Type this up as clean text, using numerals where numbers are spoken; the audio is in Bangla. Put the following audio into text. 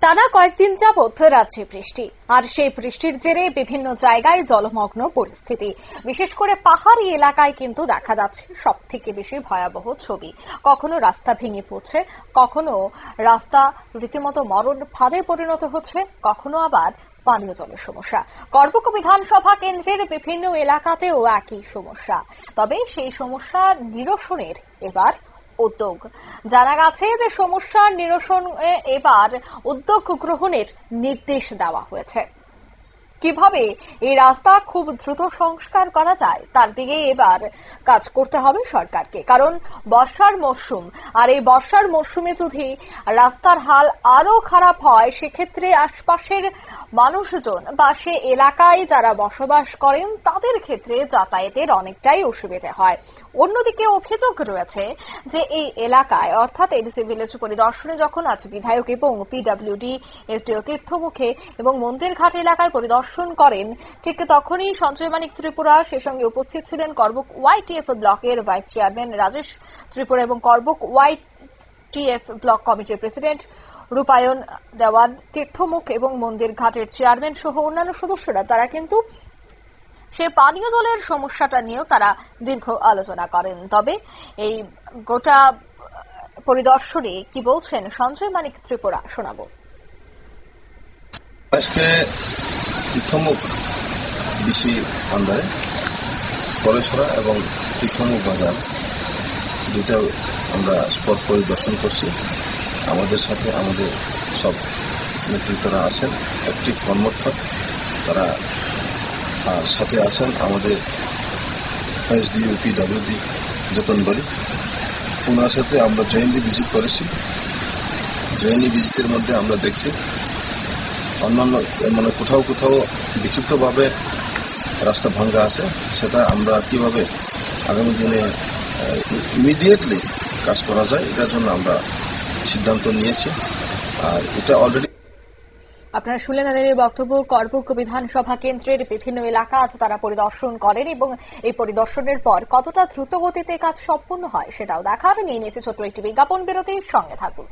টানা কয়েকদিন যাবৎ রাজ্যে বৃষ্টি, আর সেই বৃষ্টির জেরে বিভিন্ন জায়গায় জলমগ্ন পরিস্থিতি। বিশেষ করে পাহাড়ি এলাকায় কিন্তু দেখা যাচ্ছে সব থেকে বেশি ভয়াবহ ছবি। কখনো রাস্তা ভেঙে পড়ছে, কখনো রাস্তা রীতিমতো মরণ ফাঁদে পরিণত হচ্ছে, কখনো আবার পানীয় জলের সমস্যা। করবুক বিধানসভা কেন্দ্রের বিভিন্ন এলাকাতেও একই সমস্যা। তবে সেই সমস্যা নিরসনের এবার উদ্যোগ। জানা গেছে যে সমস্যার নিরসনে এবার উদ্যোগ গ্রহণের নির্দেশ দেওয়া হয়েছে। কিভাবে এই রাস্তা খুব দ্রুত সংস্কার করা যায় তার দিকে এবার কাজ করতে হবে সরকারকে, কারণ বর্ষার মরশুম, আর এই বর্ষার মরশুমে যদি রাস্তার হাল আরো খারাপ হয় সেক্ষেত্রে আশপাশের মানুষজন বা সে এলাকায় যারা বসবাস করেন তাদের ক্ষেত্রে যাতায়াতের অনেকটাই অসুবিধা হয়। অন্যদিকে অভিযোগ রয়েছে যে এই এলাকায় অর্থাৎ এডিসি ভিলেজ পরিদর্শনে যখন আজ বিধায়ক এবং পিডব্লিউডি এসডিও তীর্থমুখে এবং মন্দিরঘাট এলাকায় পরিদর্শন করেন, ঠিক তখনই সঞ্জয় মানিক ত্রিপুরা সে সঙ্গে উপস্থিত ছিলেন করবুক ওয়াইটিএফ ব্লকের ভাইস চেয়ারম্যান রাজেশ ত্রিপুরা এবং করবুক ওয়াইটিএফ ব্লক কমিটির প্রেসিডেন্ট রূপায়ণ দেওয়ান, তীর্থমুখ এবং মন্দিরঘাটের চেয়ারম্যান সহ অন্যান্য সদস্যরা। তারা কিন্তু সে পানীয় জলের সমস্যাটা নিয়েও তারা দীর্ঘ আলোচনা করেন। তবে এই গোটা পরিদর্শনে কি বলছেন সঞ্জয় মানিক ত্রিপুরা শোনাবো। আজকে তীর্থমুখ বিসি আন্ডারে কলেছড়া এবং তীর্থমুখ বাজার দুটা আমরা স্পট পরিদর্শন করছি। আমাদের সাথে আমাদের সব নেতৃত্বরা আছেন, অ্যাক্টিভ কর্মরত তারা, আর সাথে আছেন আমাদের এসডিও পিডব্লিউডি যতন বলি, ওনার সাথে আমরা জয়েন্টলি ভিজিট করেছি। জয়েন্টলি ভিজিটের মধ্যে আমরা দেখছি অন্যান্য কোথাও কোথাও বিক্ষিপ্তভাবে রাস্তা ভাঙ্গা আছে, সেটা আমরা কিভাবে আগামী দিনে ইমিডিয়েটলি কাজ করা যায় এটার জন্য আমরা সিদ্ধান্ত নিয়েছি। আর এটা অলরেডি আপনারা শুনলেন তাদের এই বক্তব্য। করবুক বিধানসভা কেন্দ্রের বিভিন্ন এলাকা আজ তারা পরিদর্শন করেন এবং এই পরিদর্শনের পর কতটা দ্রুত গতিতে কাজ সম্পন্ন হয় সেটাও দেখার। নিয়ে নিয়েছে ছোট্ট একটি বিজ্ঞাপন বিরতির সঙ্গে থাকুন।